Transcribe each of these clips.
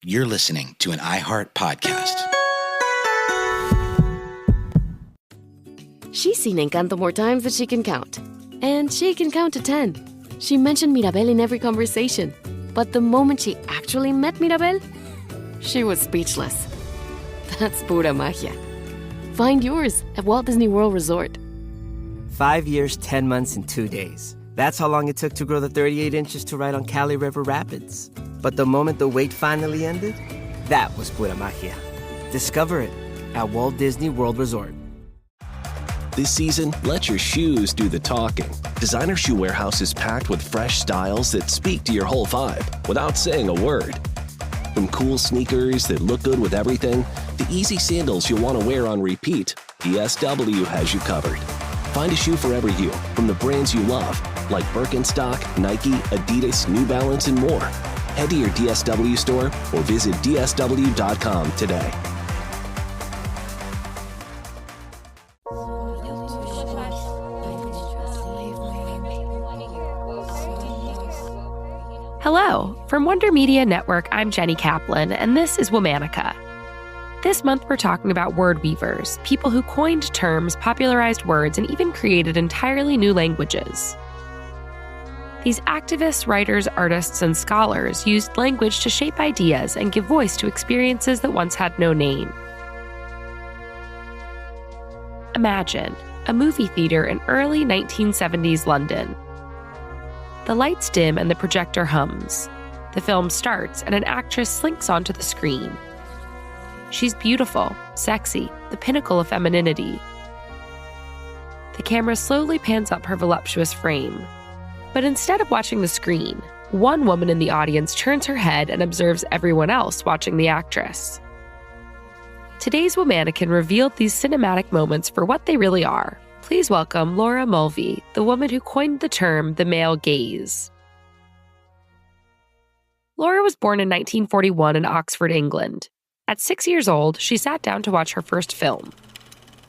You're listening to an iHeart podcast. She's seen Encanto more times than she can count. And she can count to 10. She mentioned Mirabel in every conversation. But the moment she actually met Mirabel, she was speechless. That's pura magia. Find yours at Walt Disney World Resort. 5 years, 10 months, and 2 days. That's how long it took to grow the 38 inches to ride on Cali River Rapids. But the moment the wait finally ended, that was pura magia. Discover it at Walt Disney World Resort. This season, let your shoes do the talking. Designer Shoe Warehouse is packed with fresh styles that speak to your whole vibe without saying a word. From cool sneakers that look good with everything, to easy sandals you'll want to wear on repeat, DSW has you covered. Find a shoe for every you from the brands you love, like Birkenstock, Nike, Adidas, New Balance, and more. Head to your DSW store or visit dsw.com today. Hello, from Wonder Media Network, I'm Jenny Kaplan, and this is Womanica. This month we're talking about word weavers, people who coined terms, popularized words, and even created entirely new languages. These activists, writers, artists, and scholars used language to shape ideas and give voice to experiences that once had no name. Imagine a movie theater in early 1970s London. The lights dim and the projector hums. The film starts and an actress slinks onto the screen. She's beautiful, sexy, the pinnacle of femininity. The camera slowly pans up her voluptuous frame. But instead of watching the screen, one woman in the audience turns her head and observes everyone else watching the actress. Today's Womanican revealed these cinematic moments for what they really are. Please welcome Laura Mulvey, the woman who coined the term the male gaze. Laura was born in 1941 in Oxford, England. At 6 years old, she sat down to watch her first film.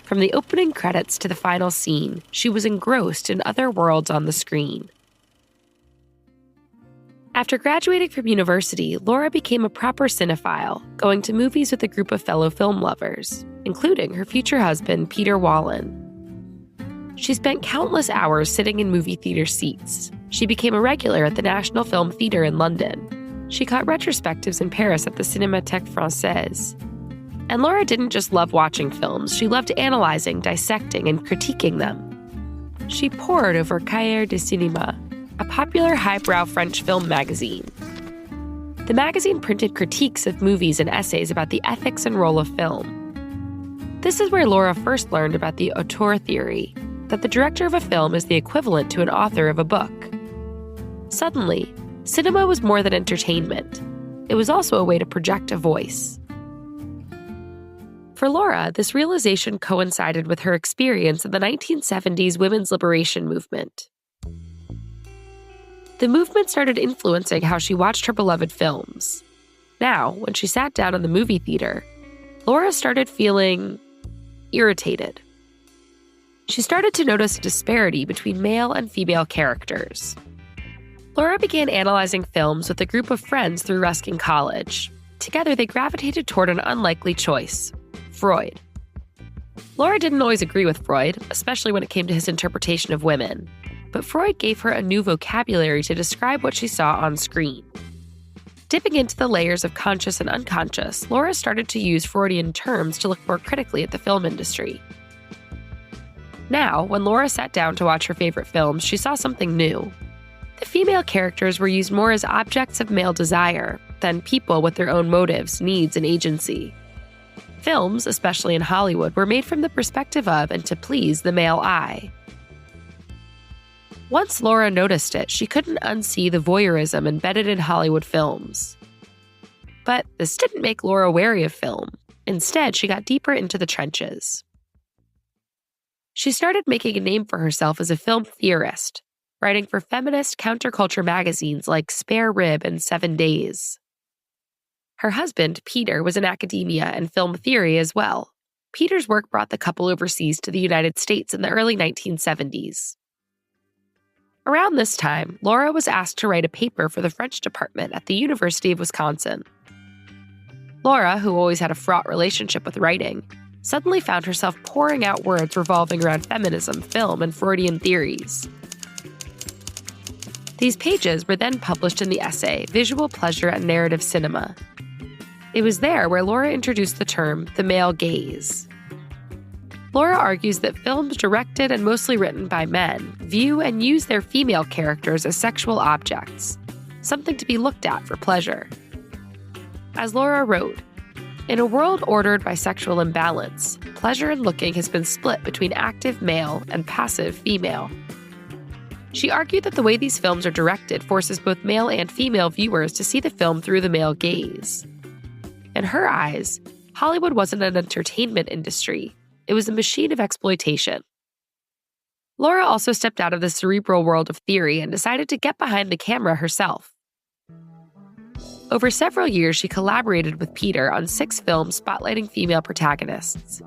From the opening credits to the final scene, she was engrossed in other worlds on the screen. After graduating from university, Laura became a proper cinephile, going to movies with a group of fellow film lovers, including her future husband, Peter Wallen. She spent countless hours sitting in movie theater seats. She became a regular at the National Film Theatre in London. She caught retrospectives in Paris at the Cinémathèque Française. And Laura didn't just love watching films, she loved analyzing, dissecting, and critiquing them. She pored over Cahiers de Cinéma, a popular highbrow French film magazine. The magazine printed critiques of movies and essays about the ethics and role of film. This is where Laura first learned about the auteur theory, that the director of a film is the equivalent to an author of a book. Suddenly, cinema was more than entertainment. It was also a way to project a voice. For Laura, this realization coincided with her experience in the 1970s women's liberation movement. The movement started influencing how she watched her beloved films. Now, when she sat down in the movie theater, Laura started feeling irritated. She started to notice a disparity between male and female characters. Laura began analyzing films with a group of friends through Ruskin College. Together, they gravitated toward an unlikely choice: Freud. Laura didn't always agree with Freud, especially when it came to his interpretation of women. But Freud gave her a new vocabulary to describe what she saw on screen. Dipping into the layers of conscious and unconscious, Laura started to use Freudian terms to look more critically at the film industry. Now, when Laura sat down to watch her favorite films, she saw something new. The female characters were used more as objects of male desire than people with their own motives, needs, and agency. Films, especially in Hollywood, were made from the perspective of and to please the male eye. Once Laura noticed it, she couldn't unsee the voyeurism embedded in Hollywood films. But this didn't make Laura wary of film. Instead, she got deeper into the trenches. She started making a name for herself as a film theorist, writing for feminist counterculture magazines like Spare Rib and 7 Days. Her husband, Peter, was in academia and film theory as well. Peter's work brought the couple overseas to the United States in the early 1970s. Around this time, Laura was asked to write a paper for the French department at the University of Wisconsin. Laura, who always had a fraught relationship with writing, suddenly found herself pouring out words revolving around feminism, film, and Freudian theories. These pages were then published in the essay Visual Pleasure and Narrative Cinema. It was there where Laura introduced the term the male gaze. Laura argues that films directed and mostly written by men view and use their female characters as sexual objects, something to be looked at for pleasure. As Laura wrote, in a world ordered by sexual imbalance, pleasure in looking has been split between active male and passive female. She argued that the way these films are directed forces both male and female viewers to see the film through the male gaze. In her eyes, Hollywood wasn't an entertainment industry. It was a machine of exploitation. Laura also stepped out of the cerebral world of theory and decided to get behind the camera herself. Over several years, she collaborated with Peter on 6 films spotlighting female protagonists.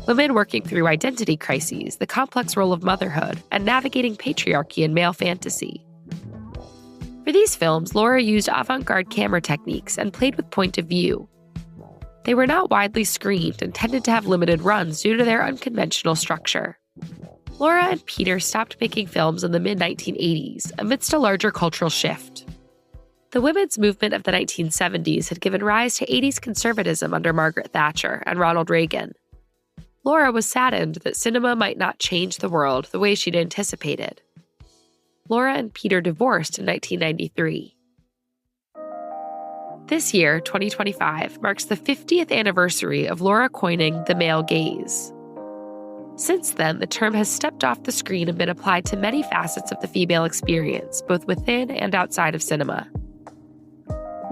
Women working through identity crises, the complex role of motherhood, and navigating patriarchy in male fantasy. For these films, Laura used avant-garde camera techniques and played with point of view. They were not widely screened and tended to have limited runs due to their unconventional structure. Laura and Peter stopped making films in the mid-1980s amidst a larger cultural shift. The women's movement of the 1970s had given rise to 80s conservatism under Margaret Thatcher and Ronald Reagan. Laura was saddened that cinema might not change the world the way she'd anticipated. Laura and Peter divorced in 1993. This year, 2025, marks the 50th anniversary of Laura coining the male gaze. Since then, the term has stepped off the screen and been applied to many facets of the female experience, both within and outside of cinema.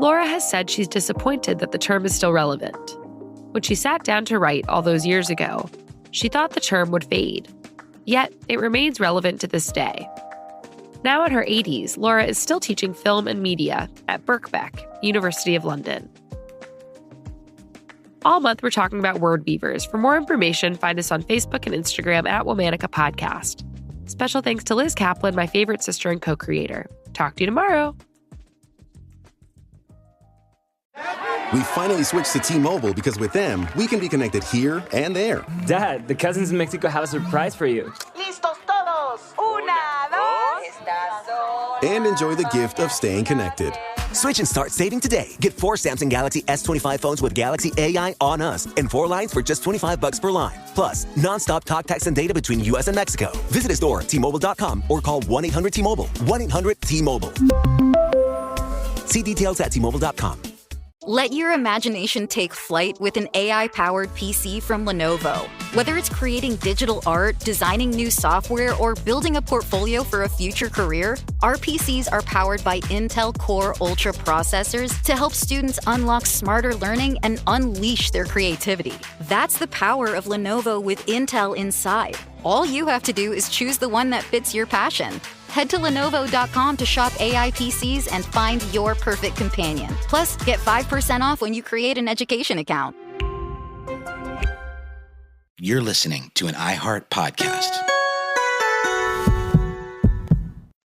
Laura has said she's disappointed that the term is still relevant. When she sat down to write all those years ago, she thought the term would fade. Yet, it remains relevant to this day. Now in her 80s, Laura is still teaching film and media at Birkbeck, University of London. All month, we're talking about word weavers. For more information, find us on Facebook and Instagram at Womanica Podcast. Special thanks to Liz Kaplan, my favorite sister and co-creator. Talk to you tomorrow. We finally switched to T-Mobile because with them, we can be connected here and there. Dad, the cousins in Mexico have a surprise for you. Listos todos. Una, dos. And enjoy the gift of staying connected. Switch and start saving today. Get 4 Samsung Galaxy S25 phones with Galaxy AI on us and 4 lines for just $25 per line. Plus, nonstop talk, text, and data between U.S. and Mexico. Visit a store, T-Mobile.com, or call 1-800-T-Mobile. 1-800-T-Mobile. See details at T-Mobile.com. Let your imagination take flight with an AI-powered PC from Lenovo. Whether it's creating digital art, designing new software, or building a portfolio for a future career, our PCs are powered by Intel Core Ultra processors to help students unlock smarter learning and unleash their creativity. That's the power of Lenovo with Intel inside. All you have to do is choose the one that fits your passion. Head to Lenovo.com to shop AI PCs and find your perfect companion. Plus, get 5% off when you create an education account. You're listening to an iHeart podcast.